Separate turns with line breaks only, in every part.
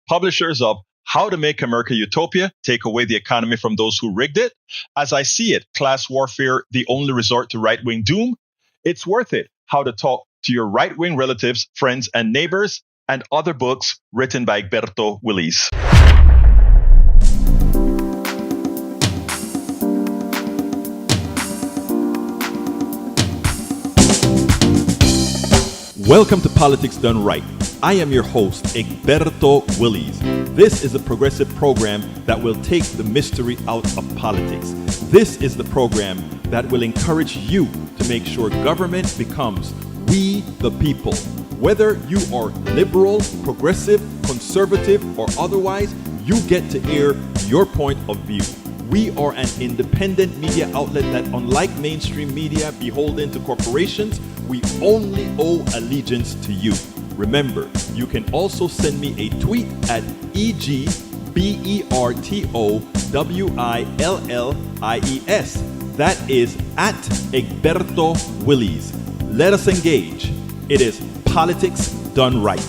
publishers of How to Make America Utopia, Take Away the Economy from Those Who Rigged It, As I See It, Class Warfare, The Only Resort to Right-Wing Doom, It's Worth It, How to Talk to Your Right-Wing Relatives, Friends, and Neighbors, and other books written by Egberto Willis. Welcome to Politics Done Right. I am your host, Egberto Willis. This is a progressive program that will take the mystery out of politics. This is the program that will encourage you to make sure government becomes we the people. Whether you are liberal, progressive, conservative, or otherwise, you get to air your point of view. We are an independent media outlet that, unlike mainstream media beholden to corporations, we only owe allegiance to you. Remember, you can also send me a tweet at EGBERTOWILLIES. That is at Egberto Willis. Let us engage. It is Politics Done Right.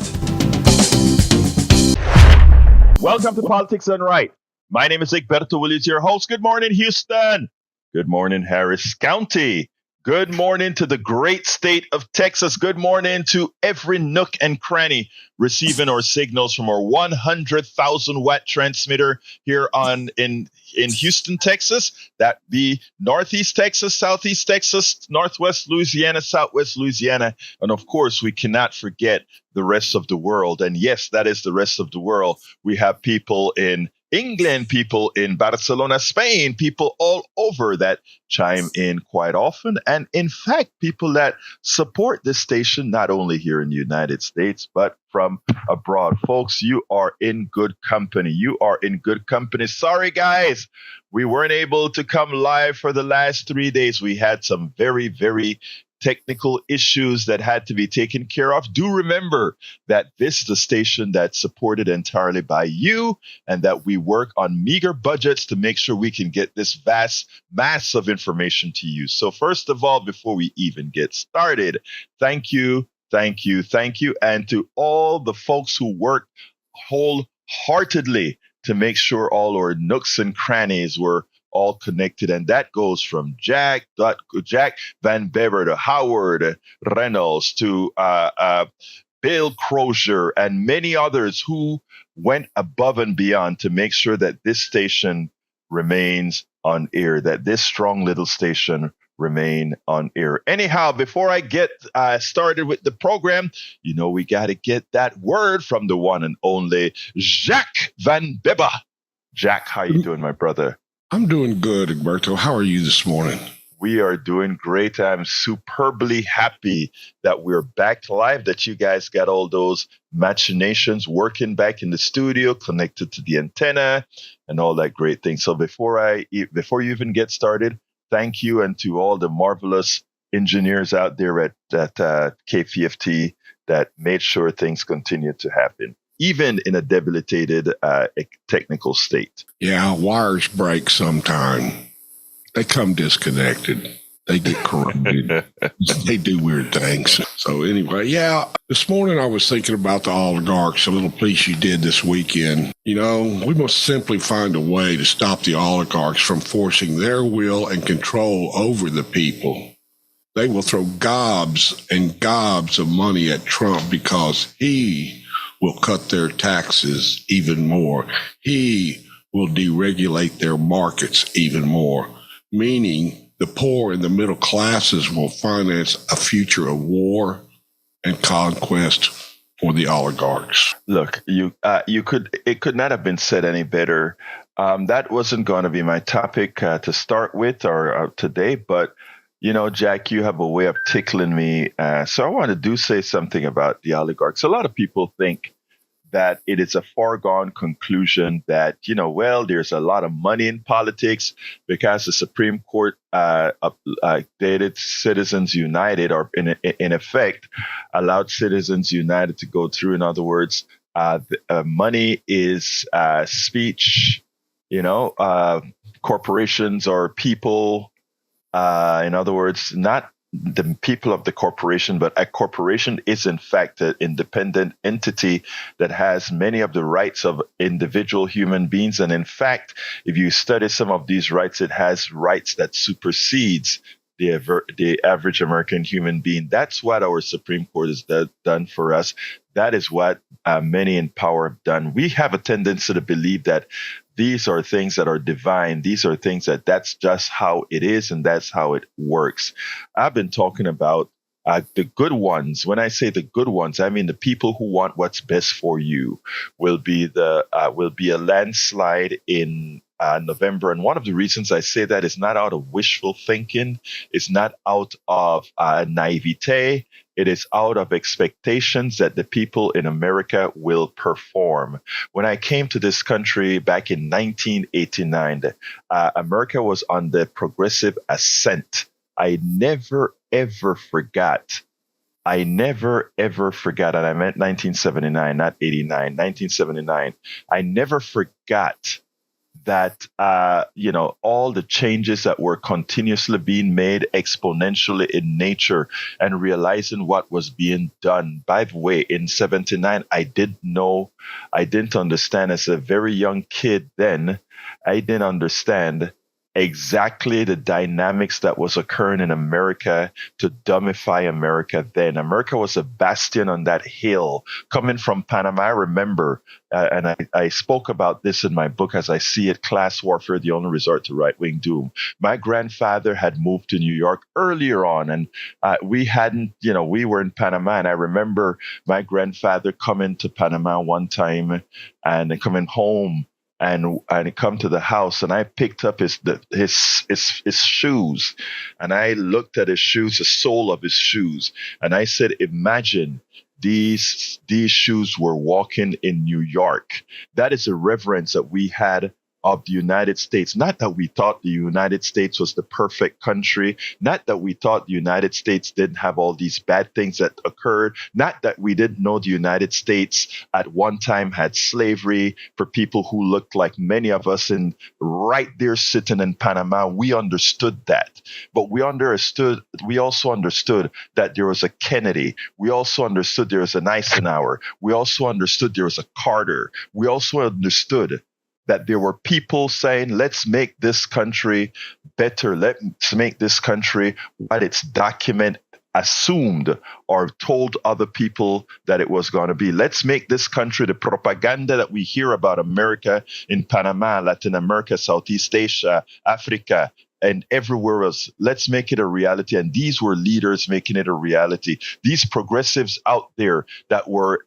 Welcome to Politics Done Right. My name is Egberto Willis, your host. Good morning, Houston. Good morning, Harris County. Good morning to the great state of Texas. Good morning to every nook and cranny receiving our signals from our 100,000 watt transmitter here in Houston, Texas. That be Northeast Texas, Southeast Texas, Northwest Louisiana, Southwest Louisiana. And of course, we cannot forget the rest of the world. And yes, that is the rest of the world. We have people in England, people in Barcelona, Spain, people all over that chime in quite often. And in fact, people that support this station, not only here in the United States, but from abroad. Folks, you are in good company. You are in good company. Sorry, guys, we weren't able to come live for the last 3 days. We had some very, very technical issues that had to be taken care of. Do remember that this is a station that's supported entirely by you and that we work on meager budgets to make sure we can get this vast mass of information to you. So first of all, before we even get started, thank you. And to all the folks who work wholeheartedly to make sure all our nooks and crannies were all connected. And that goes from Jack Van Bever to Howard Reynolds to Bill Crozier and many others who went above and beyond to make sure that this station remains on air, that this strong little station remain on air. Anyhow, before I get started with the program, we got to get that word from the one and only Jack Van Bever. Jack, how you doing, my brother?
I'm doing good, Egberto. How are you this morning?
We are doing great. I'm superbly happy that we're back live, that you guys got all those machinations working back in the studio, connected to the antenna and all that great thing. So before you even get started, thank you, and to all the marvelous engineers out there at KPFT that made sure things continue to happen, even in a debilitated technical state.
Yeah, wires break sometime. They come disconnected. They get corrupted. They do weird things. So anyway, yeah, this morning I was thinking about the oligarchs, a little piece you did this weekend. We must simply find a way to stop the oligarchs from forcing their will and control over the people. They will throw gobs and gobs of money at Trump because he will cut their taxes even more. He will deregulate their markets even more, meaning the poor and the middle classes will finance a future of war and conquest for the oligarchs.
Look, it could not have been said any better. That wasn't going to be my topic to start with or today, but Jack, you have a way of tickling me. So I want to say something about the oligarchs. A lot of people think that it is a foregone conclusion that, there's a lot of money in politics because the Supreme Court updated Citizens United, or in effect, allowed Citizens United to go through. In other words, money is speech, corporations or people. In other words, not the people of the corporation, but a corporation is in fact an independent entity that has many of the rights of individual human beings. And in fact, if you study some of these rights, it has rights that supersedes the average American human being. That's what our Supreme Court has done for us. That is what many in power have done. We have a tendency to believe that these are things that are divine. These are things that's just how it is, and that's how it works. I've been talking about the good ones. When I say the good ones, I mean the people who want what's best for you. Will be a landslide in November. And one of the reasons I say that is not out of wishful thinking. It's not out of naivete. It is out of expectations that the people in America will perform. When I came to this country back in 1989, America was on the progressive ascent. I never, ever forgot. And I meant 1979, not 89, 1979. I never forgot that, all the changes that were continuously being made exponentially in nature, and realizing what was being done. By the way, in 79, I didn't understand as a very young kid then, I didn't understand exactly the dynamics that was occurring in America to dumbify America then. America was a bastion on that hill. Coming from Panama, I remember, and I spoke about this in my book, As I See It, Class Warfare, the Only Resort to Right-Wing Doom. My grandfather had moved to New York earlier on, and we were in Panama, and I remember my grandfather coming to Panama one time and coming home, and come to the house, and I picked up his shoes, and I looked at his shoes, the sole of his shoes, and I said, imagine these shoes were walking in New York. That is a reverence that we had of the United States. Not that we thought the United States was the perfect country. Not that we thought the United States didn't have all these bad things that occurred. Not that we didn't know the United States at one time had slavery for people who looked like many of us, and right there sitting in Panama, we understood that. But we also understood that there was a Kennedy. We also understood there was an Eisenhower. We also understood there was a Carter. We also understood that there were people saying, let's make this country better. Let's make this country what its document assumed or told other people that it was going to be. Let's make this country the propaganda that we hear about America in Panama, Latin America, Southeast Asia, Africa, and everywhere else. Let's make it a reality. And these were leaders making it a reality. These progressives out there that were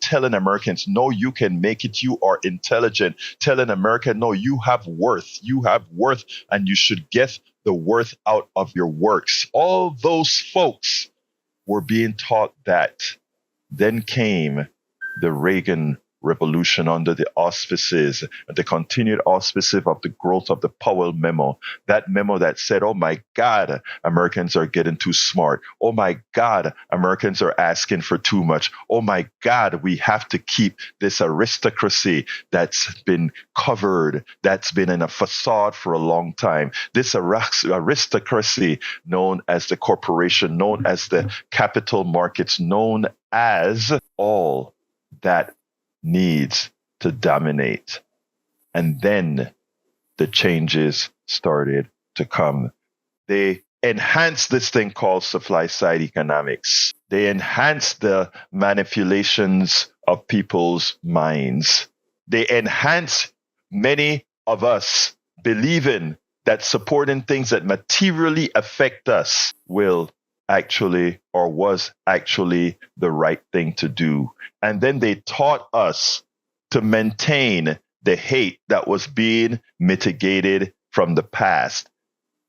telling Americans, no, you can make it. You are intelligent. Telling America, no, you have worth. You have worth, and you should get the worth out of your works. All those folks were being taught that. Then came the Reagan Revolution under the auspices, the continued auspices of the growth of the Powell memo. That memo that said, oh my God, Americans are getting too smart. Oh my God, Americans are asking for too much. Oh my God, we have to keep this aristocracy that's been covered, that's been in a facade for a long time. This aristocracy known as the corporation, known as the capital markets, known as all that needs to dominate. And then the changes started to come. They enhanced this thing called supply side economics. They enhanced the manipulations of people's minds. They enhanced many of us believing that supporting things that materially affect us will actually, or was actually, the right thing to do. And then they taught us to maintain the hate that was being mitigated from the past.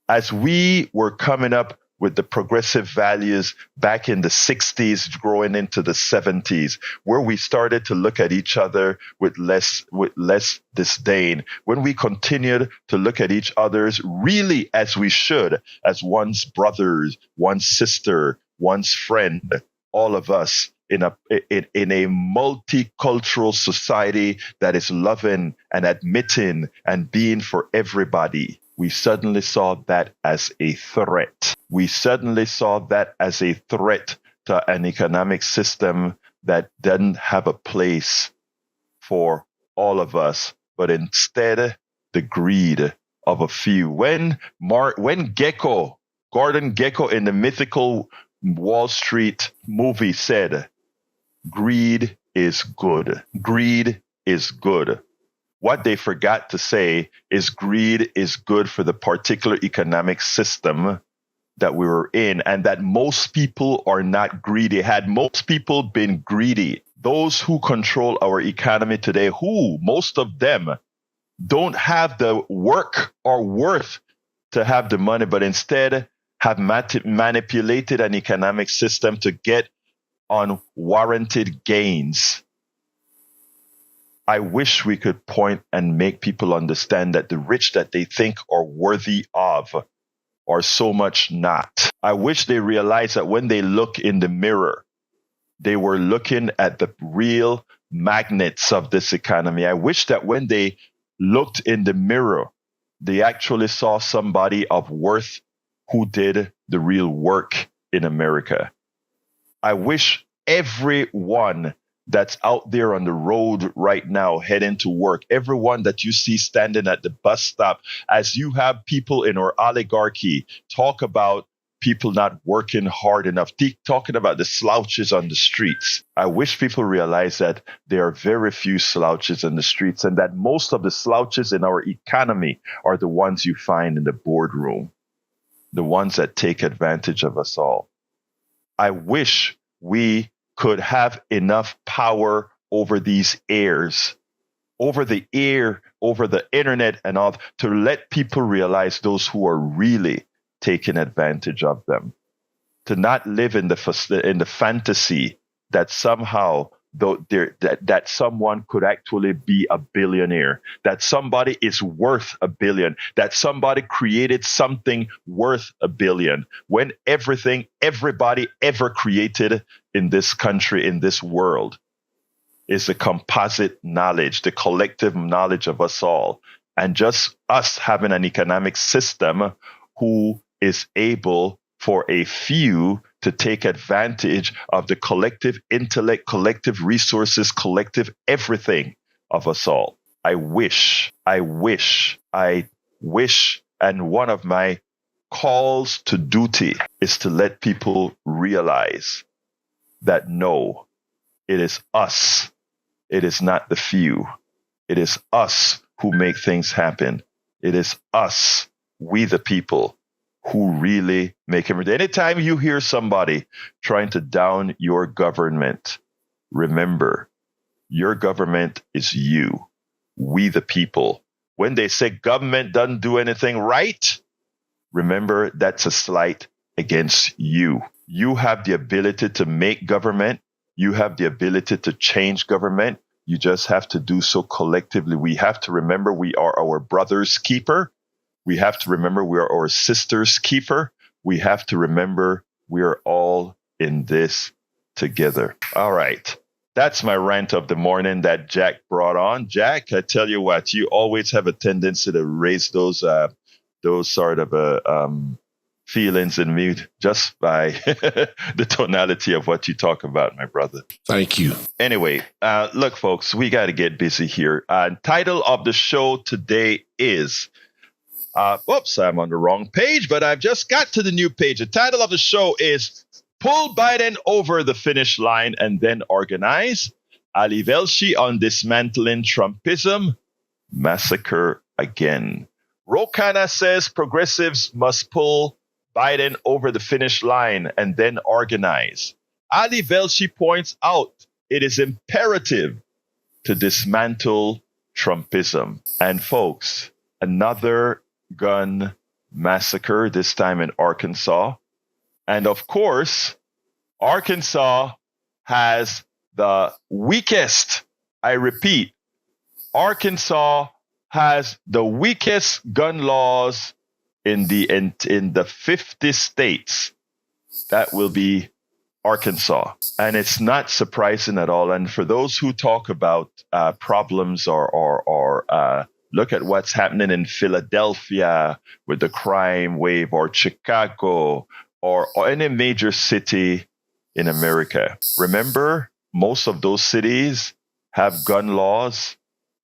As we were coming up with the progressive values back in the 60s, growing into the 70s, where we started to look at each other with less disdain, when we continued to look at each other's really as we should, as one's brothers, one's sister, one's friend, all of us in a multicultural society that is loving and admitting and being for everybody. We suddenly saw that as a threat. we suddenly saw that as a threat to an economic system that didn't have a place for all of us, but instead the greed of a few. When Gordon Gekko in the mythical Wall Street movie said, greed is good. Greed is good. What they forgot to say is greed is good for the particular economic system that we were in, and that most people are not greedy. Had most people been greedy, those who control our economy today, most of them don't have the work or worth to have the money, but instead have manipulated an economic system to get unwarranted gains. I wish we could point and make people understand that the rich that they think are worthy of are so much not. I wish they realize that when they look in the mirror, they were looking at the real magnets of this economy. I wish that when they looked in the mirror, they actually saw somebody of worth who did the real work in America. I wish everyone that's out there on the road right now heading to work, everyone that you see standing at the bus stop, as you have people in our oligarchy talk about people not working hard enough, talking about the slouches on the streets. I wish people realize that there are very few slouches on the streets, and that most of the slouches in our economy are the ones you find in the boardroom, the ones that take advantage of us all. I wish we could have enough power over these airs, over the air, over the internet and all, to let people realize those who are really taking advantage of them, to not live in the fantasy that somehow that someone could actually be a billionaire, that somebody is worth $1 billion, that somebody created something worth $1 billion, when everybody ever created in this country, in this world, is the composite knowledge, the collective knowledge of us all, and just us having an economic system who is able for a few to take advantage of the collective intellect, collective resources, collective everything of us all. I wish, and one of my calls to duty is to let people realize that no, it is us. It is not the few. It is us who make things happen. It is us, we the people, who really make it. Anytime you hear somebody trying to down your government, remember, your government is you, we the people. When they say government doesn't do anything right, remember that's a slight against you. You have the ability to make government. You have the ability to change government. You just have to do so collectively. We have to remember we are our brother's keeper. We have to remember we are our sister's keeper. We have to remember we are all in this together. All right. That's my rant of the morning that Jack brought on. Jack, I tell you what, you always have a tendency to raise those sort of feelings in me just by the tonality of what you talk about, my brother.
Thank you.
Anyway, look, folks, we got to get busy here. Title of the show today is... Whoops, I'm on the wrong page, but I've just got to the new page. The title of the show is Pull Biden Over the Finish Line and Then Organize. Ali Velshi on Dismantling Trumpism. Massacre Again. Khanna says progressives must pull Biden over the finish line and then organize. Ali Velshi points out it is imperative to dismantle Trumpism. And folks, another gun massacre, this time in Arkansas. And of course, Arkansas has the weakest, I repeat, Arkansas has the weakest gun laws in the 50 states. That will be Arkansas. And it's not surprising at all. And for those who talk about problems or Look at what's happening in Philadelphia with the crime wave, or Chicago, or any major city in America. Remember, most of those cities have gun laws,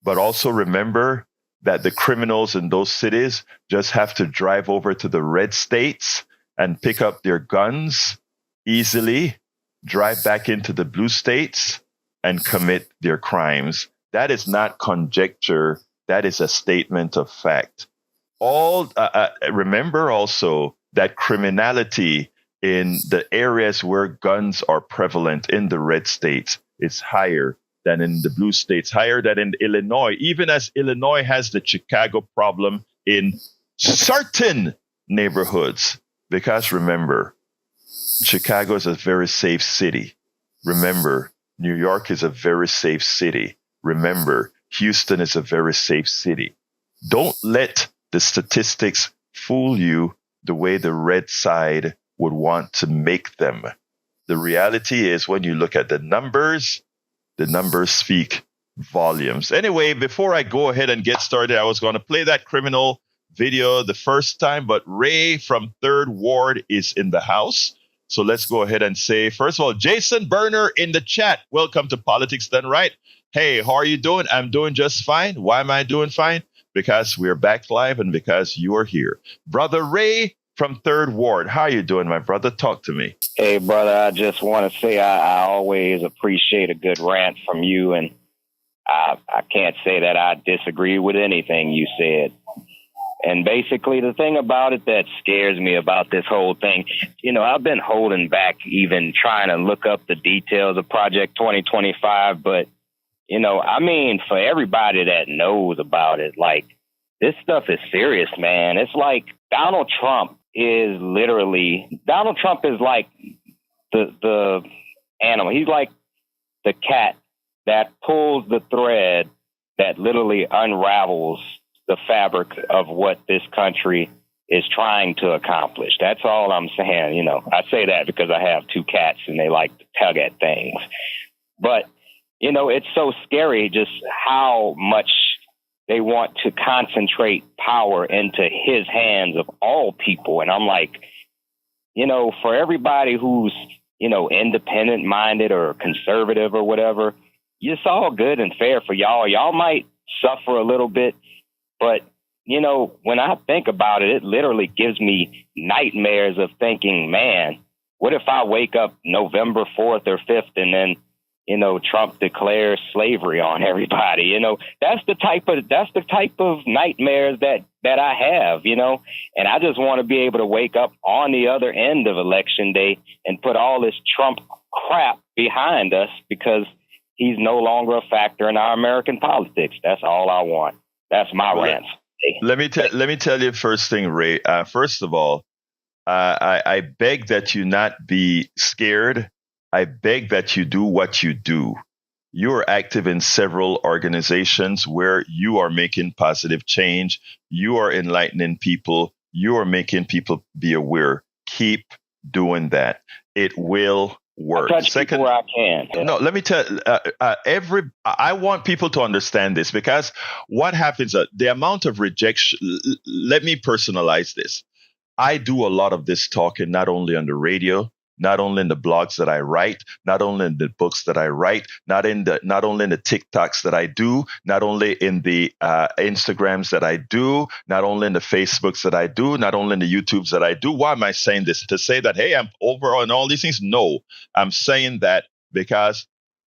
but also remember that the criminals in those cities just have to drive over to the red states and pick up their guns easily, drive back into the blue states, and commit their crimes. That is not conjecture. That is a statement of fact. Remember also that criminality in the areas where guns are prevalent in the red states is higher than in the blue states, higher than in Illinois, even as Illinois has the Chicago problem in certain neighborhoods. Because remember, Chicago is a very safe city. Remember, New York is a very safe city. Remember, Houston is a very safe city. Don't let the statistics fool you the way the red side would want to make them. The reality is, when you look at the numbers speak volumes. Anyway, before I go ahead and get started, I was going to play that criminal video the first time, but Ray from 3rd Ward is in the house. So let's go ahead and say, first of all, Jason Berner in the chat. Welcome to Politics Done Right. Hey, how are you doing? I'm doing just fine. Why am I doing fine? Because we're back live and because you are here. Brother Ray from 3rd Ward. How are you doing, my brother? Talk to me.
Hey, brother, I just want to say I always appreciate a good rant from you, and I can't say that I disagree with anything you said. And basically, the thing about it that scares me about this whole thing, I've been holding back even trying to look up the details of Project 2025, but, for everybody that knows about it, like, this stuff is serious, man. It's like Donald Trump is like the animal. He's like the cat that pulls the thread that literally unravels the fabric of what this country is trying to accomplish. That's all I'm saying. I say that because I have 2 cats and they like to tug at things. But, it's so scary just how much they want to concentrate power into his hands of all people. And I'm like, for everybody who's, independent minded or conservative or whatever, it's all good and fair for y'all. Y'all might suffer a little bit, but, when I think about it, it literally gives me nightmares of thinking, man, what if I wake up November 4th or 5th and then, Trump declares slavery on everybody? That's the type of nightmares that I have, and I just want to be able to wake up on the other end of Election Day and put all this Trump crap behind us because he's no longer a factor in our American politics. That's all I want. That's my rant.
Let me tell you first thing, Ray. First of all, I beg that you not be scared. I beg that you do what you do. You are active in several organizations where you are making positive change. You are enlightening people. You are making people be aware. Keep doing that. It will work.
Second, where I can. Yeah.
No, let me tell I want people to understand this, because what happens, the amount of rejection, let me personalize this. I do a lot of this talking, not only on the radio, not only in the blogs that I write, not only in the books that I write, not only in the TikToks that I do, not only in the Instagrams that I do, not only in the Facebooks that I do, not only in the YouTubes that I do. Why am I saying this? To say that, hey, I'm over on all these things? No, I'm saying that because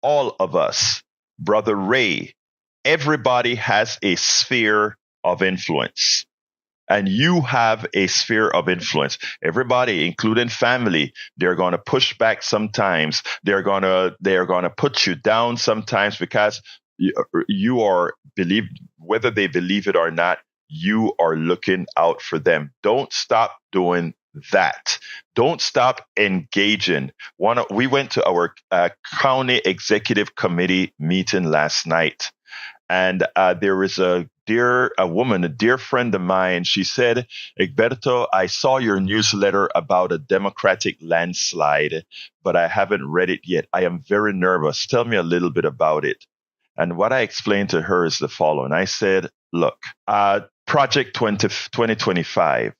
all of us, Brother Ray, everybody has a sphere of influence. And you have a sphere of influence. Everybody, including family, they're going to push back sometimes. They're going to put you down sometimes because you are whether they believe it or not, you are looking out for them. Don't stop doing that. Don't stop engaging. We went to our county executive committee meeting last night, and there was a woman, a dear friend of mine. She said, Egberto, I saw your newsletter about a Democratic landslide, but I haven't read it yet. I am very nervous. Tell me a little bit about it. And what I explained to her is the following. I said, look, Project 2025,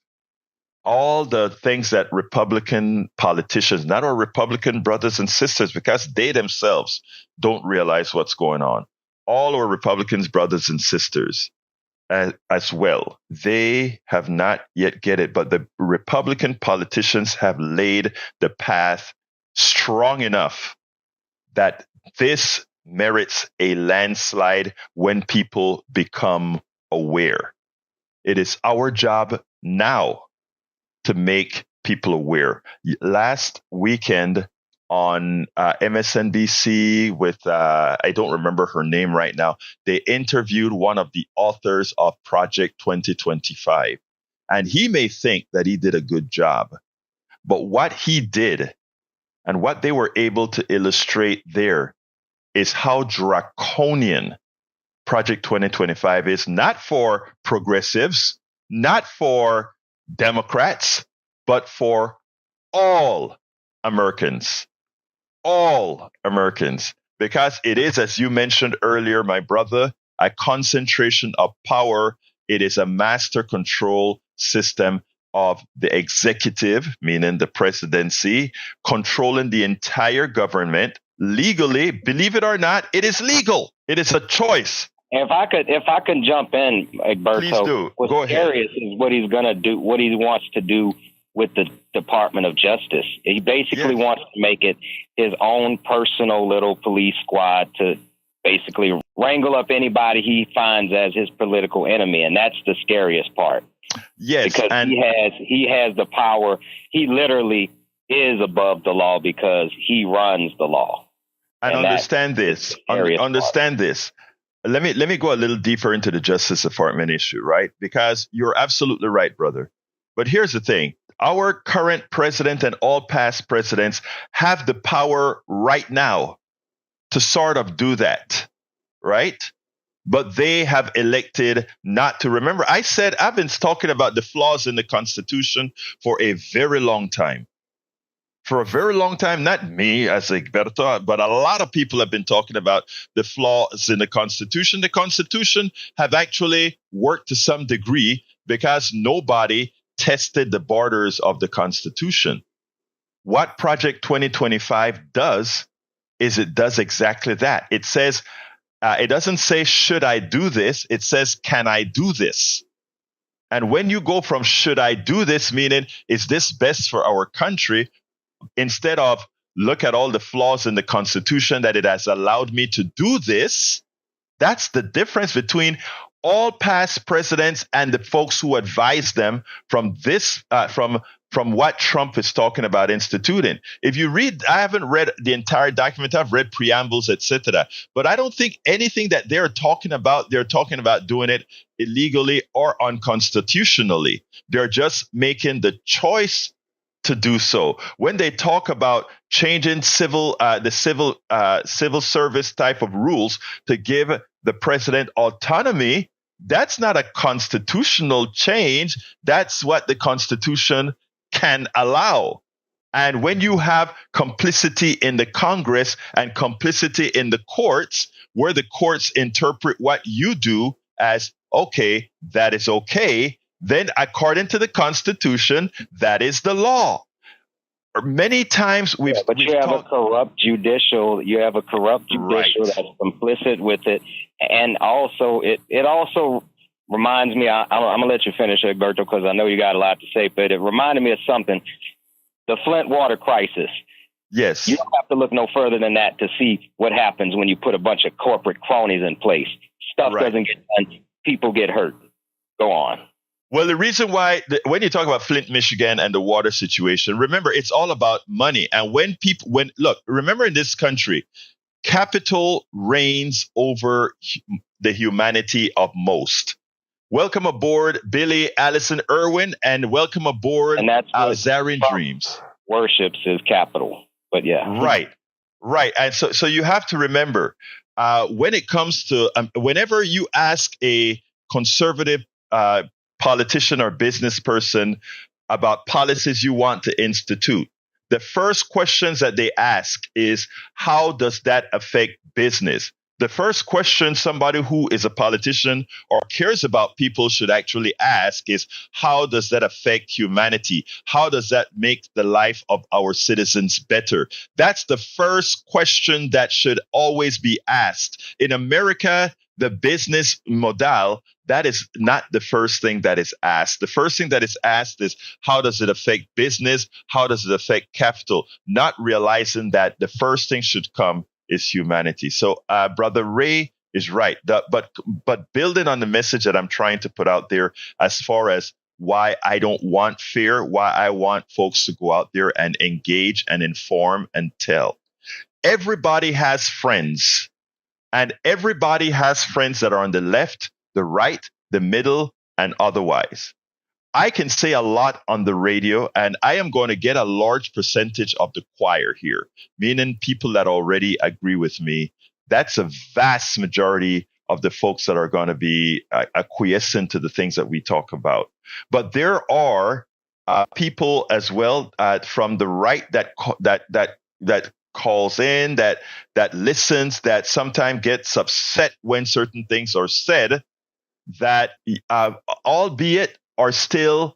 all the things that Republican politicians, not our Republican brothers and sisters, because they themselves don't realize what's going on. All our Republicans, brothers and sisters as well, they have not yet get it, but the Republican politicians have laid the path strong enough that this merits a landslide when people become aware. It is our job now to make people aware. Last weekend on MSNBC with, I don't remember her name right now, they interviewed one of the authors of Project 2025. And he may think that he did a good job, but what he did and what they were able to illustrate there is how draconian Project 2025 is, not for progressives, not for Democrats, but for all Americans. All Americans. Because it is, as you mentioned earlier, my brother, a concentration of power. It is a master control system of the executive, meaning the presidency, controlling the entire government legally. Believe it or not, it is legal. It is a choice.
If I can jump in, Egberto,
please do.
What's
Go ahead.
scariest is what he's going to do, what he wants to do with the Department of Justice. He basically wants to make it his own personal little police squad to basically wrangle up anybody he finds as his political enemy, and that's the scariest part.
Yes,
because
and
he has the power. He literally is above the law because he runs the law.
And understand this. Understand this. Let me go a little deeper into the Justice Department issue, right? Because you're absolutely right, brother. But here's the thing. Our current president and all past presidents have the power right now to sort of do that, right? But they have elected not to. Remember, I said I've been talking about the flaws in the Constitution for a very long time. For a very long time, not me as Egberto, but a lot of people have been talking about the flaws in the Constitution. The Constitution have actually worked to some degree because nobody tested the borders of the Constitution. What Project 2025 does is it does exactly that. It says, it doesn't say, should I do this? It says, can I do this? And when you go from should I do this, meaning is this best for our country, instead of look at all the flaws in the Constitution that it has allowed me to do this, that's the difference between all past presidents and the folks who advise them from this, from what Trump is talking about instituting. If you read, I haven't read the entire document. I've read preambles, etc. But I don't think anything that they're talking about doing it illegally or unconstitutionally. They're just making the choice to do so. When they talk about changing the civil service type of rules to give the president autonomy, that's not a constitutional change. That's what the Constitution can allow. And when you have complicity in the Congress and complicity in the courts, where the courts interpret what you do as okay, that is okay, then according to the Constitution, that is the law. Many times you have a corrupt judicial
right. That's complicit with it. And also, it also reminds me, I'm going to let you finish, Egberto, because I know you got a lot to say, but it reminded me of something, the Flint water crisis.
Yes.
You don't have to look no further than that to see what happens when you put a bunch of corporate cronies in place. Stuff doesn't get done. People get hurt. Go on.
Well, the reason why, when you talk about Flint, Michigan and the water situation, remember, it's all about money. And remember in this country, capital reigns over the humanity of most. Welcome aboard, Billy Allison Irwin, and welcome aboard, Alzarian Dreams.
Worships is capital, but yeah.
Right. And so you have to remember, when it comes to, whenever you ask a conservative politician or business person about policies you want to institute, the first questions that they ask is, how does that affect business? The first question somebody who is a politician or cares about people should actually ask is, how does that affect humanity? How does that make the life of our citizens better? That's the first question that should always be asked. In America, the business model, that is not the first thing that is asked. The first thing that is asked is, how does it affect business? How does it affect capital? Not realizing that the first thing should come is humanity. So Brother Ray is right. But building on the message that I'm trying to put out there as far as why I don't want fear, why I want folks to go out there and engage and inform and tell. Everybody has friends. And everybody has friends that are on the left, the right, the middle, and otherwise. I can say a lot on the radio, and I am going to get a large percentage of the choir here, meaning people that already agree with me. That's a vast majority of the folks that are going to be acquiescent to the things that we talk about. But there are people as well from the right that calls in, that listens, that sometimes gets upset when certain things are said, that albeit are still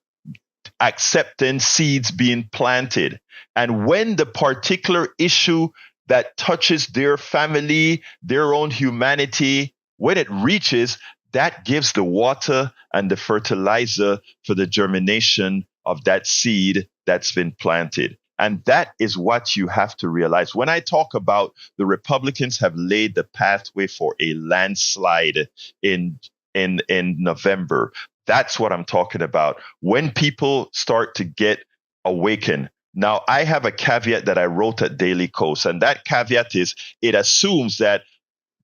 accepting seeds being planted. And when the particular issue that touches their family, their own humanity, when it reaches, that gives the water and the fertilizer for the germination of that seed that's been planted. And that is what you have to realize. When I talk about the Republicans have laid the pathway for a landslide in November, that's what I'm talking about. When people start to get awakened. Now, I have a caveat that I wrote at Daily Kos, and that caveat is it assumes that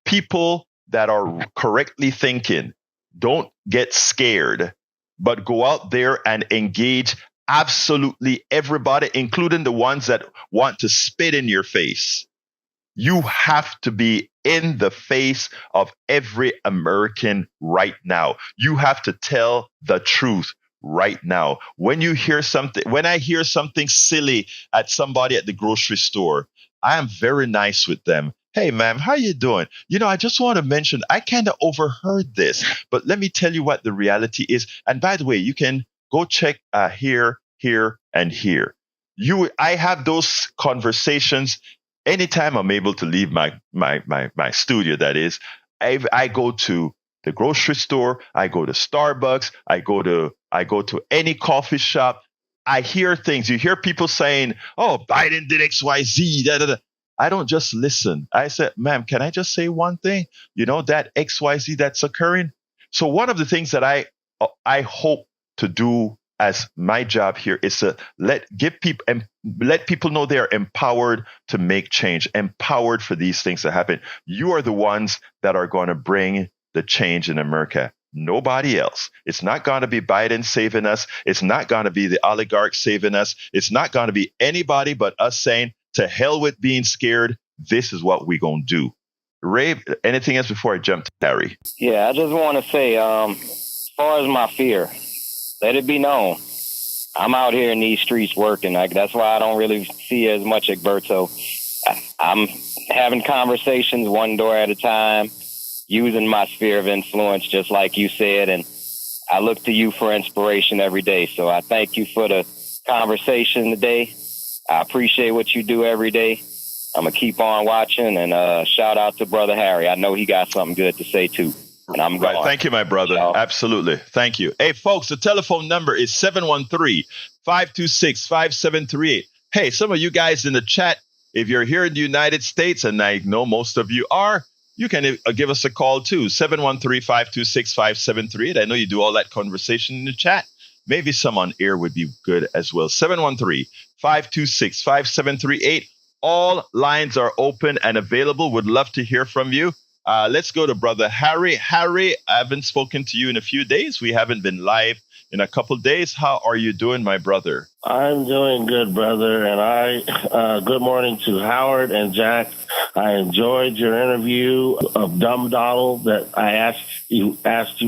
people that are correctly thinking don't get scared, but go out there and engage absolutely everybody, including the ones that want to spit in your face. You have to be in the face of every American right now. You have to tell the truth right now. When I hear something silly at somebody at the grocery store, I am very nice with them. Hey, ma'am, how you doing? I just want to mention, I kind of overheard this, but let me tell you what the reality is. And by the way, you can go check here, and here. I have those conversations anytime I'm able to leave my studio. That is, I go to the grocery store, I go to Starbucks, I go to any coffee shop. I hear things. You hear people saying, "Oh, Biden did X, Y, Z." Da, da, da. I don't just listen. I said, "Ma'am, can I just say one thing? That X, Y, Z that's occurring." So one of the things that I hope to do as my job here is to let people know they are empowered to make change, empowered for these things to happen. You are the ones that are going to bring the change in America. Nobody else. It's not going to be Biden saving us. It's not going to be the oligarchs saving us. It's not going to be anybody but us saying, to hell with being scared. This is what we're going to do. Ray, anything else before I jump to Harry?
Yeah, I just want to say, as far as my fear, let it be known, I'm out here in these streets working. That's why I don't really see as much Egberto. I'm having conversations one door at a time, using my sphere of influence, just like you said, and I look to you for inspiration every day. So I thank you for the conversation today. I appreciate what you do every day. I'm going to keep on watching, and shout out to Brother Harry. I know he got something good to say, too. And I'm going.
Right. Thank you, my brother. Absolutely. Thank you. Hey, folks, the telephone number is 713-526-5738. Hey, some of you guys in the chat, if you're here in the United States, and I know most of you are, you can give us a call, too, 713-526-5738. I know you do all that conversation in the chat. Maybe some on air would be good as well. 713-526-5738. All lines are open and available. Would love to hear from you. Let's go to Brother Harry. Harry, I haven't spoken to you in a few days. We haven't been live in a couple of days. How are you doing, my brother?
I'm doing good, brother. And good morning to Howard and Jack. I enjoyed your interview of Dumb Donald that I asked you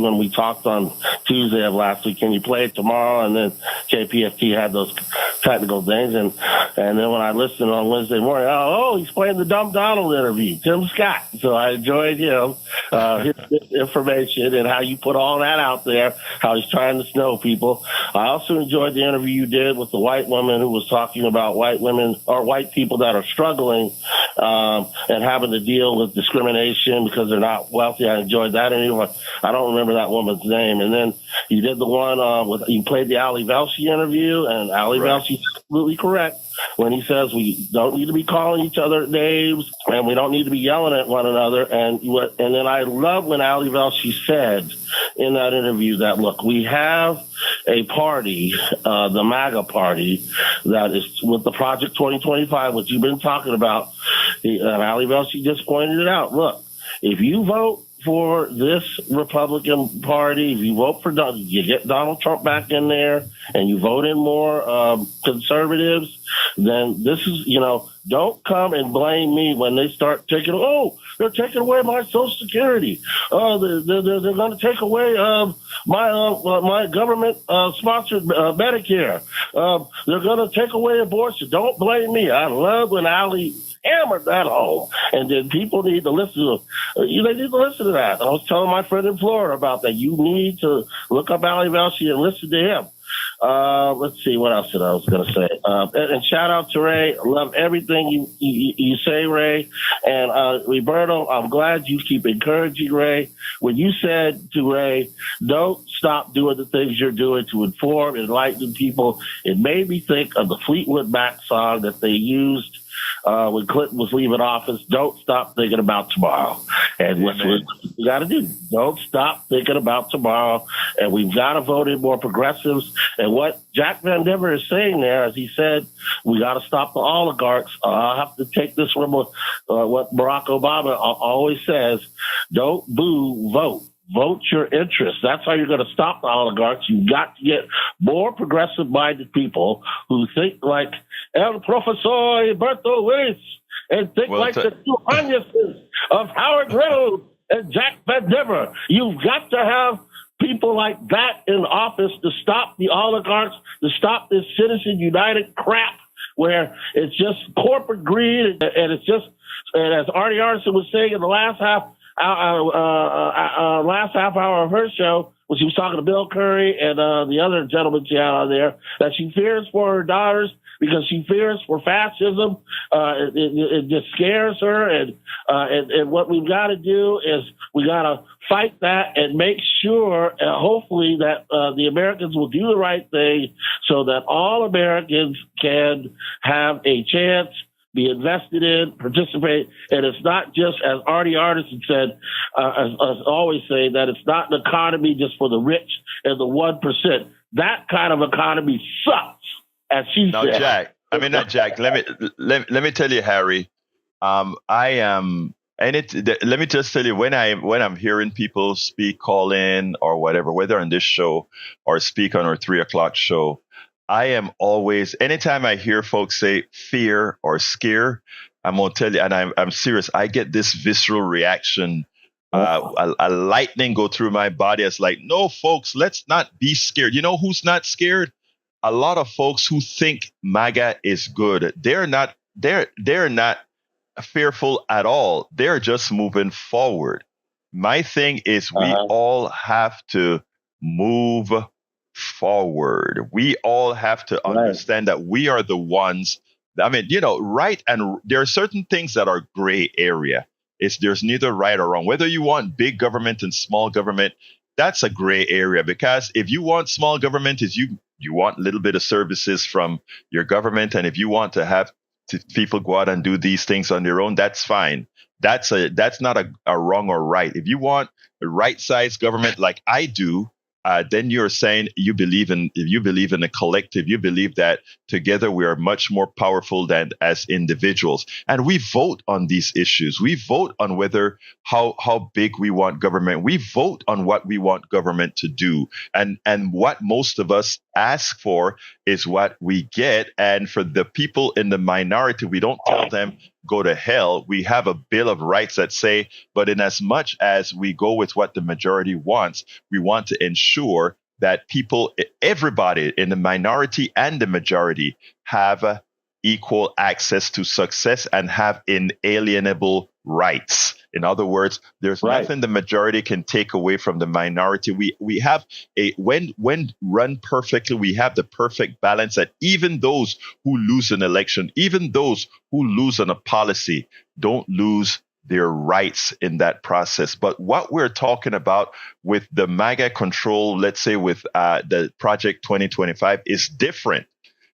when we talked on Tuesday of last week. Can you play it tomorrow? And then JPFT had those technical things. And then when I listened on Wednesday morning, he's playing the Dumb Donald interview, Tim Scott. So I enjoyed him, his information and how you put all that out there, how he's trying to snow people. I also enjoyed the interview you did with the white woman who was talking about white women or white people that are struggling and having to deal with discrimination because they're not wealthy. I enjoyed that interview. I don't remember that woman's name. And then you did the one you played the Ali Velshi interview, and Ali Velshi is absolutely correct when he says we don't need to be calling each other names and we don't need to be yelling at one another. And then I love when Ali Velshi said in that interview that, look, we have a party, the MAGA party, that is with the Project 2025, which you've been talking about. And Ali Velshi just pointed it out. Look, if you vote for this Republican Party, if you vote for you get Donald Trump back in there and you vote in more conservatives, then this is, don't come and blame me when they start they're taking away my Social Security. They're going to take away my government sponsored Medicare. They're going to take away abortion. Don't blame me. I love when Ali hammered that home, and then people need to listen to they need to listen to that. I was telling my friend in Florida about that. You need to look up Ali Velshi and listen to him. Let's see, what else did I was going to say? And shout out to Ray. I love everything you say, Ray. And Roberto, I'm glad you keep encouraging Ray. When you said to Ray, don't stop doing the things you're doing to inform, enlighten people, it made me think of the Fleetwood Mac song that they used when Clinton was leaving office. Don't stop thinking about tomorrow. And what we got to do, don't stop thinking about tomorrow. And we've got to vote in more progressives. And what Jack Van Diver is saying there, as he said, we got to stop the oligarchs. I have to take this from what Barack Obama always says: don't boo, vote. Vote your interests. That's how you're going to stop the oligarchs. You've got to get more progressive-minded people who think like El Professor Alberto Willis and think like the two Oniuses of Howard Reynolds and Jack Van Diver. You've got to have people like that in office to stop the oligarchs, to stop this Citizen United crap where it's just corporate greed and it's just, and as Artie Arnson was saying in the last half hour of her show, when she was talking to Bill Curry and the other gentleman she had on there, that she fears for her daughters because she fears for fascism. It just scares her. And what we've got to do is we got to fight that and make sure, hopefully, that the Americans will do the right thing so that all Americans can have a chance, be invested in, participate, and it's not just, as Artie Arnson said, as always say, that it's not an economy just for the rich and the 1%. That kind of economy sucks, as she said.
Jack. Let me tell you, Harry. I am, let me just tell you, when I'm hearing people speak, call in, or whatever, whether on this show or speak on our 3:00 show, I am always, anytime I hear folks say fear or scare, I'm going to tell you, and I'm serious, I get this visceral reaction, a lightning go through my body. It's like, no, folks, let's not be scared. You know who's not scared? A lot of folks who think MAGA is good. They're not fearful at all. They're just moving forward. My thing is we all have to move forward. We all have to understand that we are the ones. I mean, right, and there are certain things that are gray area. There's neither right or wrong. Whether you want big government and small government, that's a gray area, because if you want small government, is you want a little bit of services from your government, and if you want to have people go out and do these things on their own, that's fine. That's not a wrong or right. If you want a right-sized government like I do, then you're saying you believe in a collective. You believe that together we are much more powerful than as individuals. And we vote on these issues. We vote on whether how big we want government. We vote on what we want government to do. And what most of us ask for is what we get. And for the people in the minority, we don't tell them go to hell. We have a Bill of Rights that say, but in as much as we go with what the majority wants, we want to ensure that people, everybody in the minority and the majority, have equal access to success and have inalienable rights. In other words, there's nothing the majority can take away from the minority. We have when run perfectly, we have the perfect balance that even those who lose an election, even those who lose on a policy, don't lose their rights in that process. But what we're talking about with the MAGA control, let's say with the Project 2025, is different.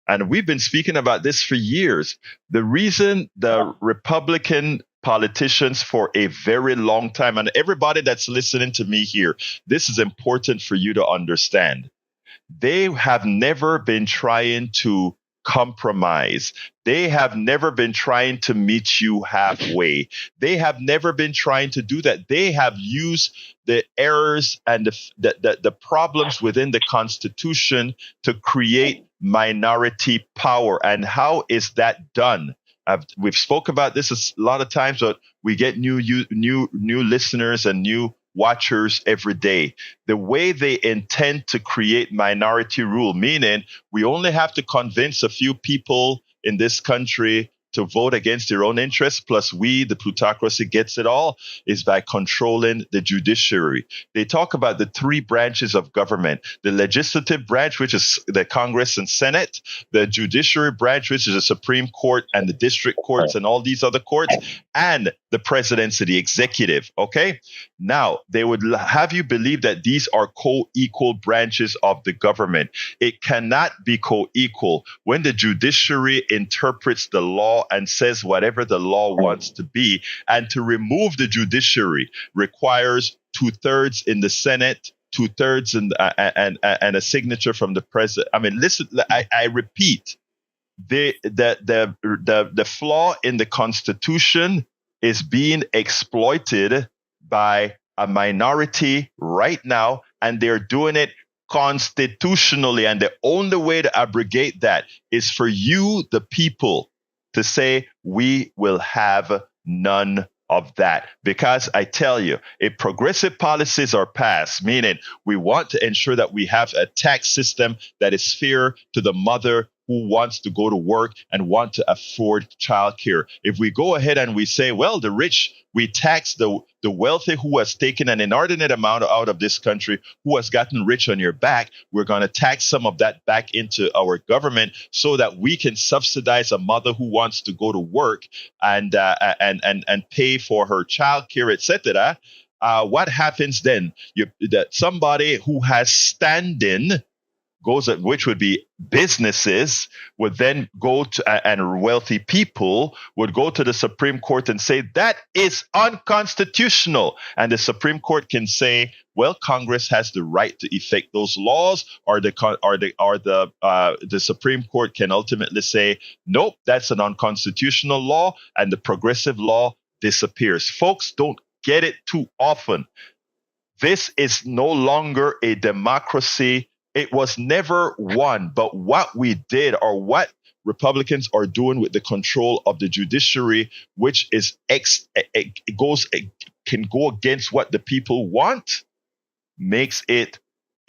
And we've been speaking about this for years. The reason the Republican politicians for a very long time, and everybody that's listening to me here, this is important for you to understand. They have never been trying to compromise. They have never been trying to meet you halfway. They have never been trying to do that. They have used the errors and the problems within the Constitution to create minority power. And how is that done? We've spoke about this a lot of times, but we get new listeners and new watchers every day. The way they intend to create minority rule, meaning we only have to convince a few people in this country to vote against their own interests, plus we, the plutocracy, gets it all, is by controlling the judiciary. They talk about the three branches of government: the legislative branch, which is the Congress and Senate; the judiciary branch, which is the Supreme Court and the district courts and all these other courts; and the presidency, the executive. Okay? Now, they would have you believe that these are co-equal branches of the government. It cannot be co-equal. When the judiciary interprets the law and says whatever the law wants to be, and to remove the judiciary requires 2/3 in the Senate, 2/3 and a signature from the president. I mean, listen, I repeat, the flaw in the Constitution is being exploited by a minority right now, and they're doing it constitutionally. And the only way to abrogate that is for you, the people, to say we will have none of that. Because I tell you, if progressive policies are passed, meaning we want to ensure that we have a tax system that is fair to the mother who wants to go to work and want to afford childcare. If we go ahead and we say, well, the rich, we tax the wealthy who has taken an inordinate amount out of this country, who has gotten rich on your back, we're going to tax some of that back into our government so that we can subsidize a mother who wants to go to work and pay for her childcare, etc. What happens then? That somebody who has standing which would be businesses, would then go to, and wealthy people would go to the Supreme Court and say that is unconstitutional. And the Supreme Court can say, well, Congress has the right to effect those laws, or the Supreme Court can ultimately say, nope, that's an unconstitutional law, and the progressive law disappears. Folks don't get it too often. This is no longer a democracy. It was never one, but what we did, or what Republicans are doing with the control of the judiciary, which is can go against what the people want, makes it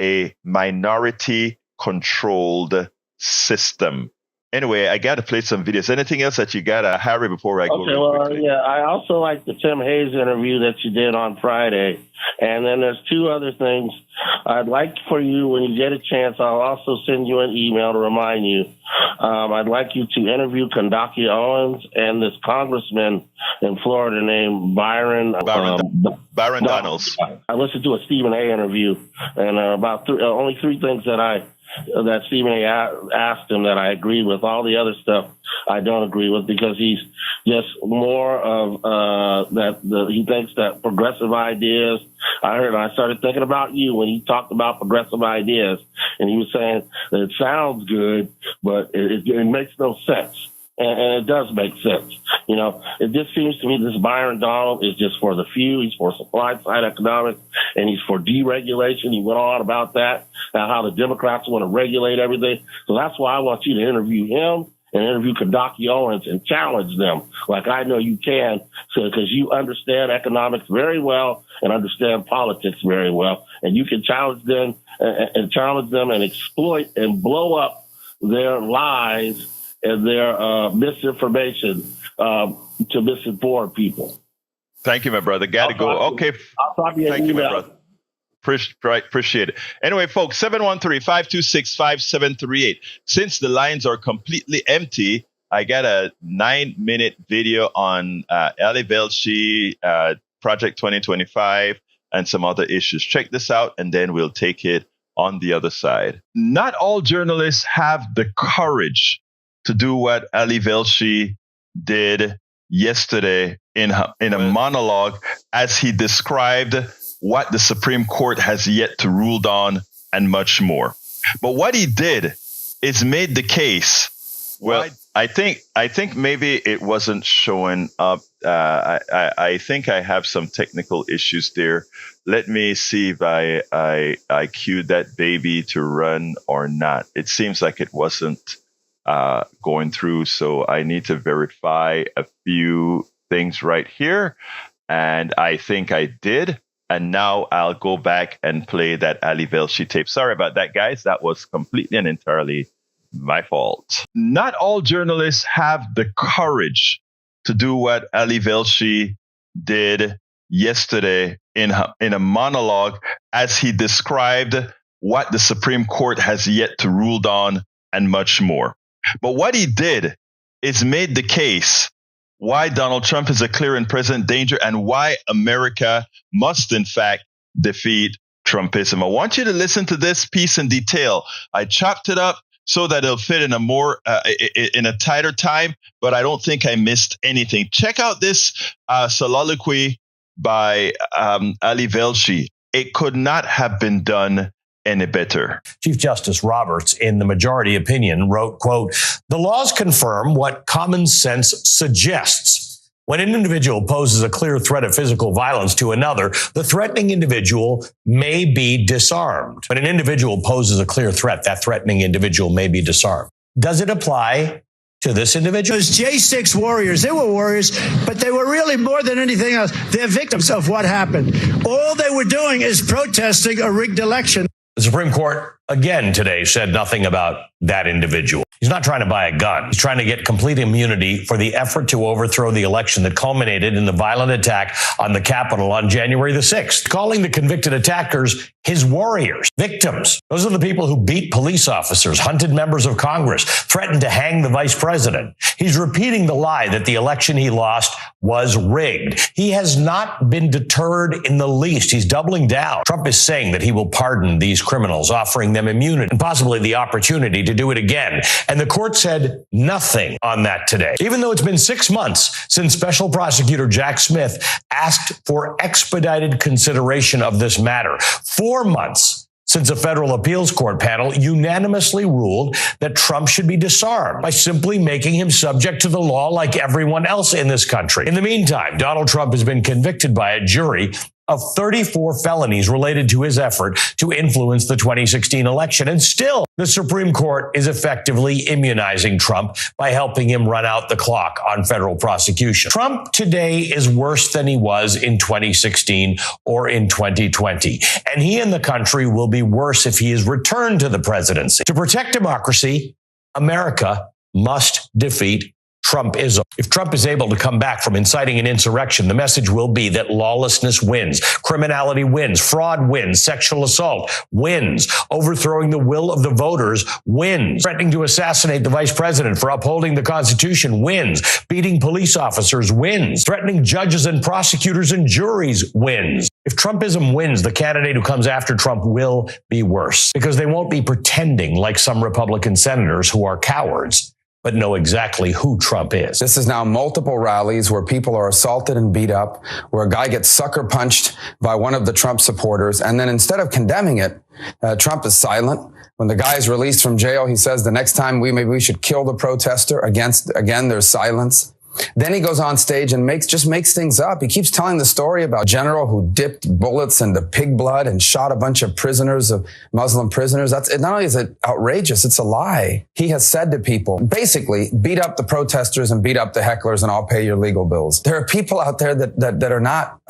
a minority-controlled system. Anyway, I got to play some videos. Anything else that you got to Harry, before I go?
Okay, well, yeah, I also like the Tim Hayes interview that you did on Friday. And then there's two other things. I'd like for you, when you get a chance, I'll also send you an email to remind you. I'd like you to interview Kandaki Owens and this congressman in Florida named Byron
Donalds.
I listened to a Stephen A. interview, and about only three things that I that Stephen A. asked him that I agreed with. All the other stuff I don't agree with, because he's just more of he thinks that progressive ideas. I started thinking about you when he talked about progressive ideas, and he was saying that it sounds good, but it makes no sense. And it does make sense. You know, it just seems to me this Byron Donald is just for the few. He's for supply side economics, and he's for deregulation. He went on about that, how the Democrats want to regulate everything. So that's why I want you to interview him and interview Kadaki Owens and challenge them, like I know you can, because you understand economics very well and understand politics very well, and you can challenge them and exploit and blow up their lies and their misinformation to misinform people.
Thank you, my brother. Got to go. Okay.
I'll talk to you.
Thank you, my brother. Appreciate it. Anyway, folks, 713-526-5738. Since the lines are completely empty, I got a 9-minute video on Ali Velshi, Project 2025, and some other issues. Check this out, and then we'll take it on the other side. Not all journalists have the courage to do what Ali Velshi did yesterday in a monologue, as he described what the Supreme Court has yet to rule on and much more. But what he did is made the case. Well, I think maybe it wasn't showing up. I think I have some technical issues there. Let me see if I cued that baby to run or not. It seems like it wasn't going through, so I need to verify a few things right here. And I think I did. And now I'll go back and play that Ali Velshi tape. Sorry about that, guys. That was completely and entirely my fault. Not all journalists have the courage to do what Ali Velshi did yesterday in a monologue, as he described what the Supreme Court has yet to rule on and much more. But what he did is made the case why Donald Trump is a clear and present danger and why America must, in fact, defeat Trumpism. I want you to listen to this piece in detail. I chopped it up so that it'll fit in in a tighter time, but I don't think I missed anything. Check out this soliloquy by Ali Velshi. It could not have been done any better.
Chief Justice Roberts, in the majority opinion, wrote, quote, "The laws confirm what common sense suggests. When an individual poses a clear threat of physical violence to another, the threatening individual may be disarmed. When an individual poses a clear threat, that threatening individual may be disarmed. Does it apply to this individual?"
Those J6 warriors, they were warriors, but they were really more than anything else. They're victims of what happened. All they were doing is protesting a rigged election.
The Supreme Court again today said nothing about that individual. He's not trying to buy a gun. He's trying to get complete immunity for the effort to overthrow the election that culminated in the violent attack on the Capitol on January the 6th, calling the convicted attackers his warriors, victims. Those are the people who beat police officers, hunted members of Congress, threatened to hang the vice president. He's repeating the lie that the election he lost was rigged. He has not been deterred in the least. He's doubling down. Trump is saying that he will pardon these criminals, offering them immunity and possibly the opportunity to do it again. And the court said nothing on that today, even though it's been 6 months since Special Prosecutor Jack Smith asked for expedited consideration of this matter. 4 months since a federal appeals court panel unanimously ruled that Trump should be disarmed by simply making him subject to the law like everyone else in this country. In the meantime, Donald Trump has been convicted by a jury of 34 felonies related to his effort to influence the 2016 election. And still, the Supreme Court is effectively immunizing Trump by helping him run out the clock on federal prosecution. Trump today is worse than he was in 2016 or in 2020. And he and the country will be worse if he is returned to the presidency. To protect democracy, America must defeat Trumpism. If Trump is able to come back from inciting an insurrection, the message will be that lawlessness wins, criminality wins, fraud wins, sexual assault wins, overthrowing the will of the voters wins, threatening to assassinate the vice president for upholding the Constitution wins, beating police officers wins, threatening judges and prosecutors and juries wins. If Trumpism wins, the candidate who comes after Trump will be worse because they won't be pretending like some Republican senators who are cowards, but know exactly who Trump is.
This is now multiple rallies where people are assaulted and beat up, where a guy gets sucker punched by one of the Trump supporters. And then instead of condemning it, Trump is silent. When the guy is released from jail, he says the next time maybe we should kill the protester. Again, there's silence. Then he goes on stage and just makes things up. He keeps telling the story about a general who dipped bullets into pig blood and shot a bunch of Muslim prisoners. Not only is it outrageous, it's a lie. He has said to people, basically, beat up the protesters and beat up the hecklers and I'll pay your legal bills. There are people out there that are not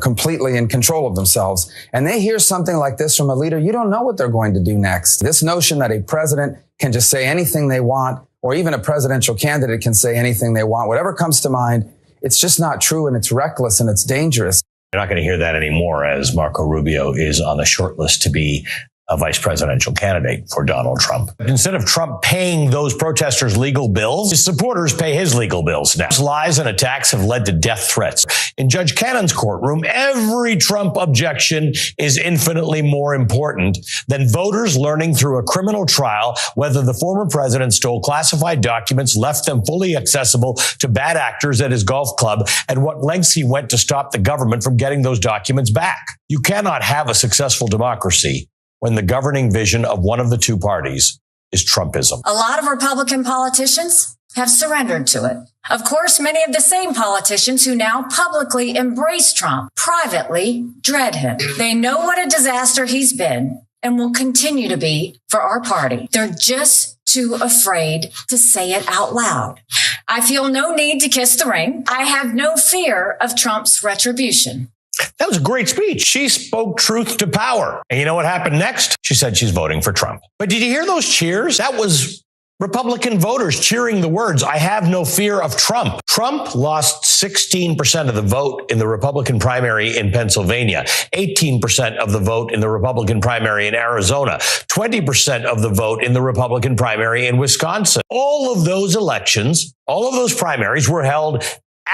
completely in control of themselves. And they hear something like this from a leader. You don't know what they're going to do next. This notion that a president can just say anything they want, or even a presidential candidate can say anything they want, whatever comes to mind, it's just not true, and it's reckless, and it's dangerous.
You're not going to hear that anymore as Marco Rubio is on the short list to be a vice presidential candidate for Donald Trump. Instead of Trump paying those protesters legal bills, his supporters pay his legal bills now. His lies and attacks have led to death threats. In Judge Cannon's courtroom, every Trump objection is infinitely more important than voters learning through a criminal trial whether the former president stole classified documents, left them fully accessible to bad actors at his golf club, and what lengths he went to stop the government from getting those documents back. You cannot have a successful democracy when the governing vision of one of the two parties is Trumpism.
A lot of Republican politicians have surrendered to it. Of course, many of the same politicians who now publicly embrace Trump privately dread him. They know what a disaster he's been and will continue to be for our party. They're just too afraid to say it out loud. I feel no need to kiss the ring. I have no fear of Trump's retribution.
That was a great speech. She spoke truth to power. And you know what happened next? She said she's voting for Trump. But did you hear those cheers? That was Republican voters cheering the words, I have no fear of Trump. Trump lost 16% of the vote in the Republican primary in Pennsylvania, 18% of the vote in the Republican primary in Arizona, 20% of the vote in the Republican primary in Wisconsin. All of those elections, all of those primaries were held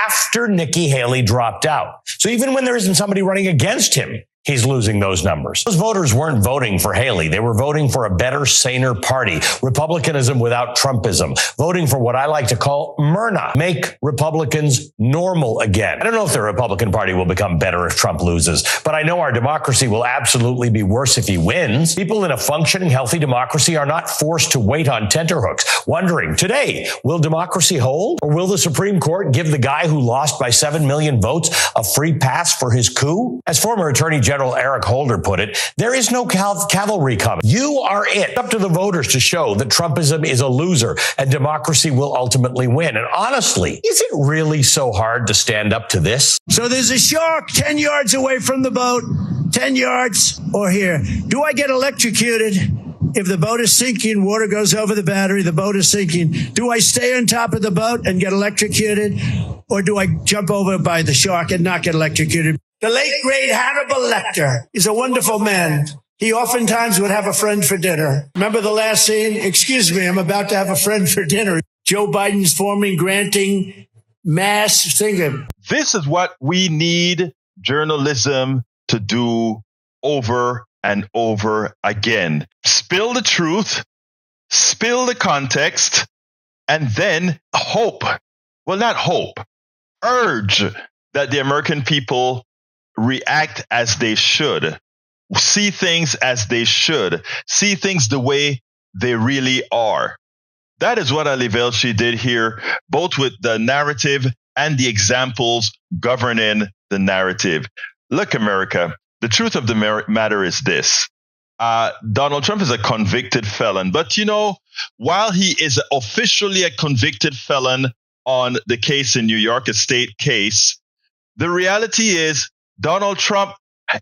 after Nikki Haley dropped out. So even when there isn't somebody running against him, he's losing those numbers. Those voters weren't voting for Haley. They were voting for a better, saner party. Republicanism without Trumpism. Voting for what I like to call Myrna. Make Republicans normal again. I don't know if the Republican Party will become better if Trump loses, but I know our democracy will absolutely be worse if he wins. People in a functioning, healthy democracy are not forced to wait on tenterhooks, wondering, today, will democracy hold? Or will the Supreme Court give the guy who lost by 7 million votes a free pass for his coup? As former Attorney General Eric Holder put it, there is no cavalry coming. You are it. It's up to the voters to show that Trumpism is a loser and democracy will ultimately win. And honestly, is it really so hard to stand up to this?
So there's a shark 10 yards away from the boat, 10 yards or here. Do I get electrocuted? If the boat is sinking, water goes over the battery, the boat is sinking. Do I stay on top of the boat and get electrocuted? Or do I jump over by the shark and not get electrocuted? The late, great Hannibal Lecter is a wonderful man. He oftentimes would have a friend for dinner. Remember the last scene? Excuse me, I'm about to have a friend for dinner. Joe Biden's granting mass thinking.
This is what we need journalism to do over and over again. Spill the truth, spill the context, and then hope. Well, not hope. Urge that the American people react as they should, see things as they should, see things the way they really are. That is what Ali Velshi did here, both with the narrative and the examples governing the narrative. Look, America, the truth of the matter is this. Donald Trump is a convicted felon, but while he is officially a convicted felon on the case in New York, a state case, the reality is Donald Trump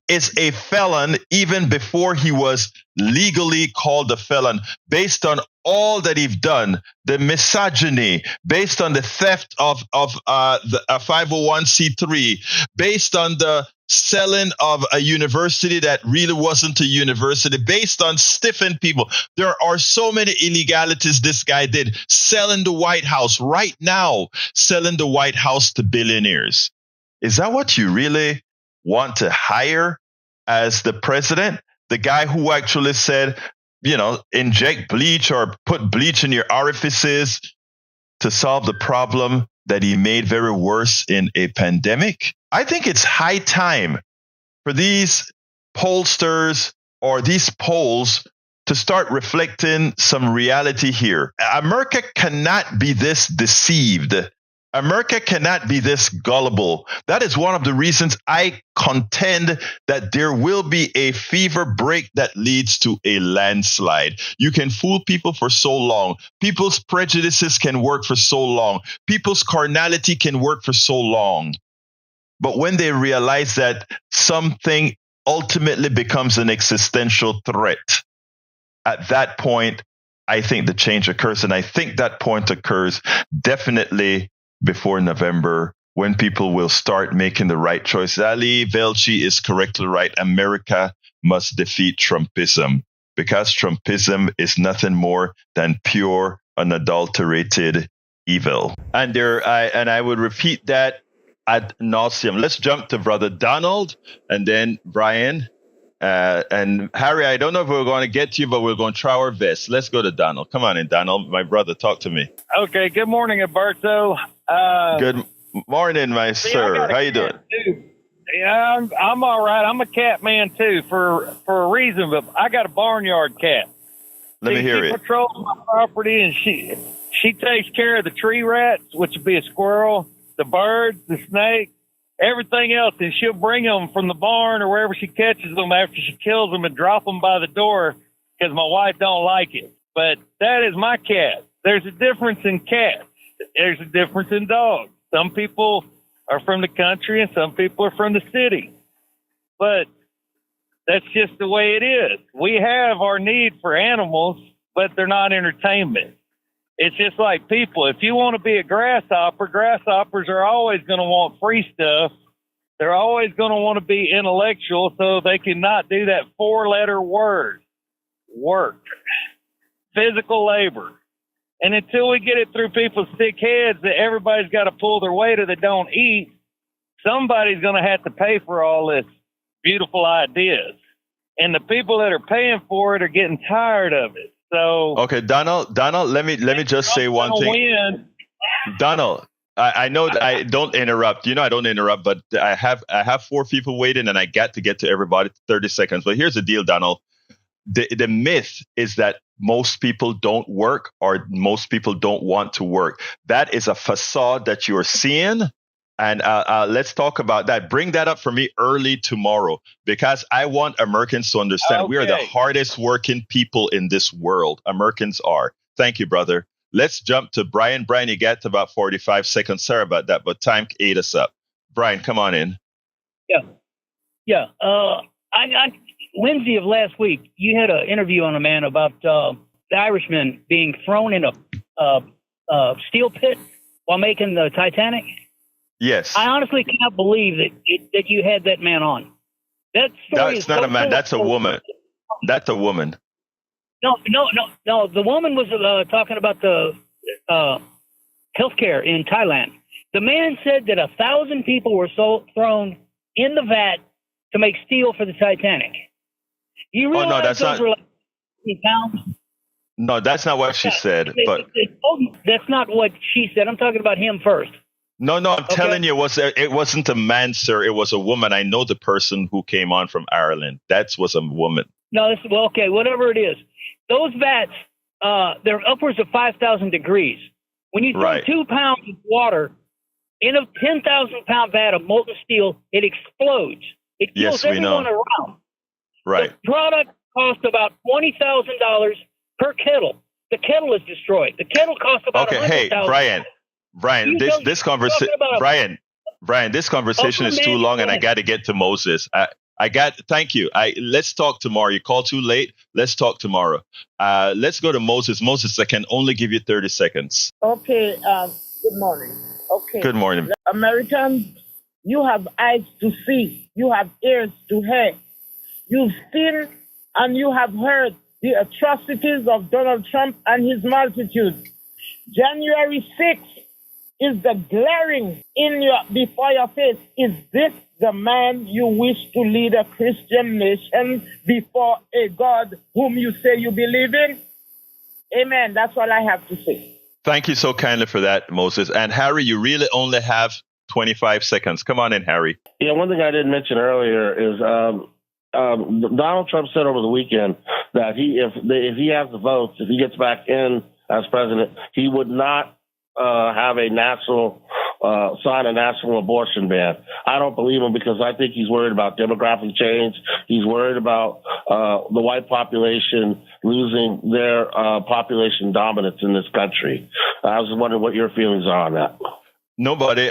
is a felon even before he was legally called a felon, based on all that he's done, the misogyny, based on the theft of the 501c3, based on the selling of a university that really wasn't a university, based on stiffing people. There are so many illegalities this guy did, selling the White House right now, selling the White House to billionaires. Is that what you really want to hire as the president, the guy who actually said, inject bleach or put bleach in your orifices to solve the problem that he made very worse in a pandemic. I think it's high time for these pollsters or these polls to start reflecting some reality here. America cannot be this deceived. America cannot be this gullible. That is one of the reasons I contend that there will be a fever break that leads to a landslide. You can fool people for so long. People's prejudices can work for so long. People's carnality can work for so long. But when they realize that something ultimately becomes an existential threat, at that point, I think the change occurs. And I think that point occurs definitely before November, when people will start making the right choice. Ali Velshi is correctly right. America must defeat Trumpism, because Trumpism is nothing more than pure, unadulterated evil. And I would repeat that ad nauseum. Let's jump to Brother Donald and then Brian. And Harry, I don't know if we're going to get to you, but we're going to try our best. Let's go to Donald. Come on in, Donald. My brother, talk to me.
Okay. Good morning, Alberto.
Good morning, my sir. How you doing?
Yeah, I'm all right. I'm a cat man too, for a reason, but I got a barnyard cat.
Let me hear
she
it.
patrols my property, and she takes care of the tree rats, which would be a squirrel, the birds, the snake, everything else, and she'll bring them from the barn or wherever she catches them after she kills them and drop them by the door because my wife don't like it. But that is my cat. There's a difference in cats. There's a difference in dogs. Some people are from the country and some people are from the city. But that's just the way it is. We have our need for animals, but they're not entertainment. It's just like people. If you want to be a grasshopper, grasshoppers are always going to want free stuff. They're always going to want to be intellectual, so they cannot do that 4-letter word, work, physical labor. And until we get it through people's thick heads that everybody's got to pull their weight or they don't eat, somebody's going to have to pay for all this beautiful ideas. And the people that are paying for it are getting tired of it. So
okay, Donald, let me just say one thing. Donald, I know that I don't interrupt. I don't interrupt, but I have 4 people waiting, and I got to get to everybody 30 seconds. But here's the deal, Donald. The myth is that most people don't work or most people don't want to work. That is a facade that you're seeing. And let's talk about that. Bring that up for me early tomorrow, because I want Americans to understand we are the hardest working people in this world. Americans are. Thank you, brother. Let's jump to Brian. Brian, you got about 45 seconds. Sorry about that, but time ate us up. Brian, come on in.
Yeah. Wednesday of last week, you had an interview on a man about the Irishman being thrown in a steel pit while making the Titanic.
Yes.
I honestly cannot believe that you had that man on. That story
That's not a man. That's a woman. That's a woman.
No. The woman was talking about the healthcare in Thailand. The man said that 1,000 people were thrown in the vat to make steel for the Titanic. You realize those were like 50 pounds?
No, that's not what she said. But
that's not what she said. I'm talking about him first.
No, I'm telling you, it wasn't a man, sir. It was a woman. I know the person who came on from Ireland. That was a woman.
No, okay, whatever it is. Those vats, they're upwards of 5,000 degrees. When you throw 2 pounds of water in a 10,000-pound vat of molten steel, it explodes. It kills everyone around.
Right.
The product cost about $20,000 per kettle. The kettle is destroyed. The kettle costs about $100,000.
Hey, Brian, this conversation is too long, and I got to get to Moses. Thank you. Let's talk tomorrow. You called too late. Let's talk tomorrow. Let's go to Moses. Moses, I can only give you 30 seconds.
Okay. Good morning. Okay.
Good morning.
Americans, you have eyes to see. You have ears to hear. You've seen and you have heard the atrocities of Donald Trump and his multitude. January 6th, is the glaring before your face. Is this the man you wish to lead a Christian nation before a God whom you say you believe in? Amen. That's all I have to say.
Thank you so kindly for that, Moses. And Harry, you really only have 25 seconds. Come on in, Harry.
Yeah, one thing I didn't mention earlier is Donald Trump said over the weekend that if he has the votes, if he gets back in as president, he would not have a sign a national abortion ban. I don't believe him because I think he's worried about demographic change. He's worried about the white population losing their population dominance in this country. I was just wondering what your feelings are on that.
Nobody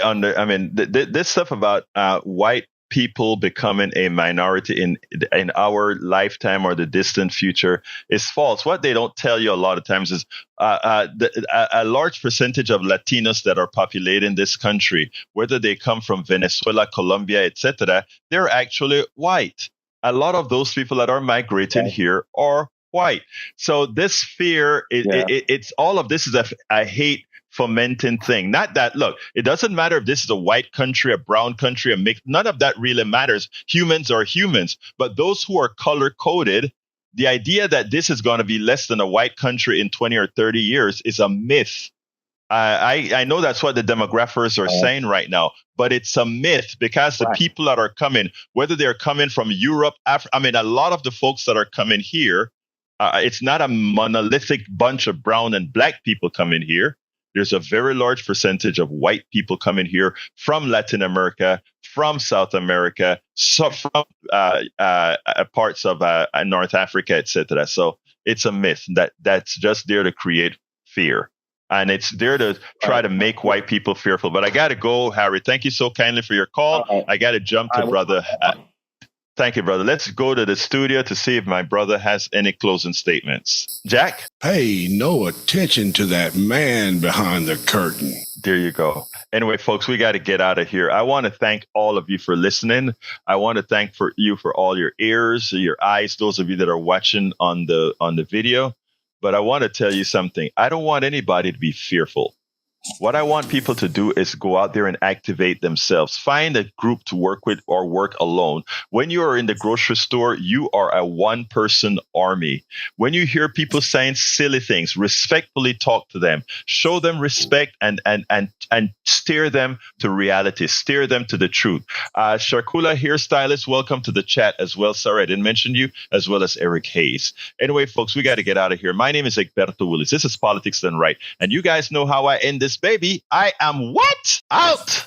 this stuff about white people becoming a minority in our lifetime or the distant future is false. What they don't tell you a lot of times is a large percentage of Latinos that are populating this country, whether they come from Venezuela, Colombia, etc., they're actually white. A lot of those people that are migrating here are white. So this fear, it's all of this is a hate fomenting thing. Not that, look, it doesn't matter if this is a white country, a brown country, a mix. None of that really matters. Humans are humans. But those who are color coded, the idea that this is going to be less than a white country in 20 or 30 years is a myth. I know that's what the demographers are saying right now, but it's a myth because the people that are coming, whether they're coming from Europe, a lot of the folks that are coming here, it's not a monolithic bunch of brown and black people coming here. There's a very large percentage of white people coming here from Latin America, from South America, from parts of North Africa, etc. So it's a myth that's just there to create fear. And it's there to try to make white people fearful. But I got to go, Harry. Thank you so kindly for your call. I got to jump to brother. Thank you, brother. Let's go to the studio to see if my brother has any closing statements. Jack?
Pay no attention to that man behind the curtain.
There you go. Anyway, folks, we got to get out of here. I want to thank all of you for listening. I want to thank you for all your ears, your eyes, those of you that are watching on the video. But I want to tell you something. I don't want anybody to be fearful. What I want people to do is go out there and activate themselves. Find a group to work with or work alone. When you are in the grocery store, you are a one-person army. When you hear people saying silly things, respectfully talk to them. Show them respect and steer them to reality. Steer them to the truth. Sharkula Hairstylist, welcome to the chat as well. Sorry, I didn't mention you, as well as Eric Hayes. Anyway, folks, we got to get out of here. My name is Egberto Willis. This is Politics Done Right. And you guys know how I end this, baby. I am what? Out!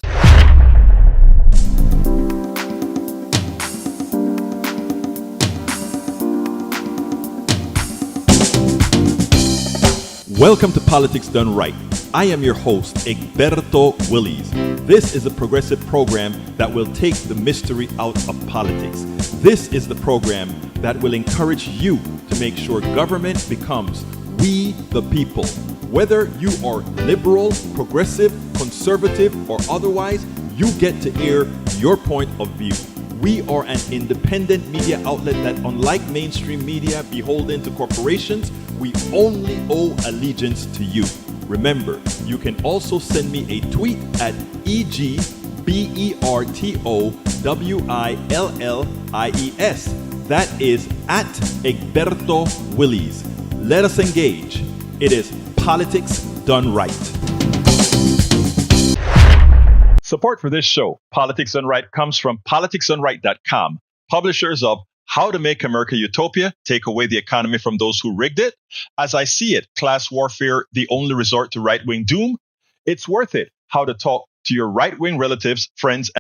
Welcome to Politics Done Right. I am your host, Egberto Willis. This is a progressive program that will take the mystery out of politics. This is the program that will encourage you to make sure government becomes we the people. Whether you are liberal, progressive, conservative, or otherwise, you get to air your point of view. We are an independent media outlet that, unlike mainstream media beholden to corporations, we only owe allegiance to you. Remember, you can also send me a tweet at EGBERTOWILLIES. That is at Egberto Willis. Let us engage. It is Politics Done Right. Support for this show, Politics Done Right, comes from politicsdoneright.com, publishers of How to Make America Utopia, Take Away the Economy from Those Who Rigged It, As I See It, Class Warfare, The Only Resort to Right-Wing Doom, It's Worth It, How to Talk to Your Right-Wing Relatives, Friends,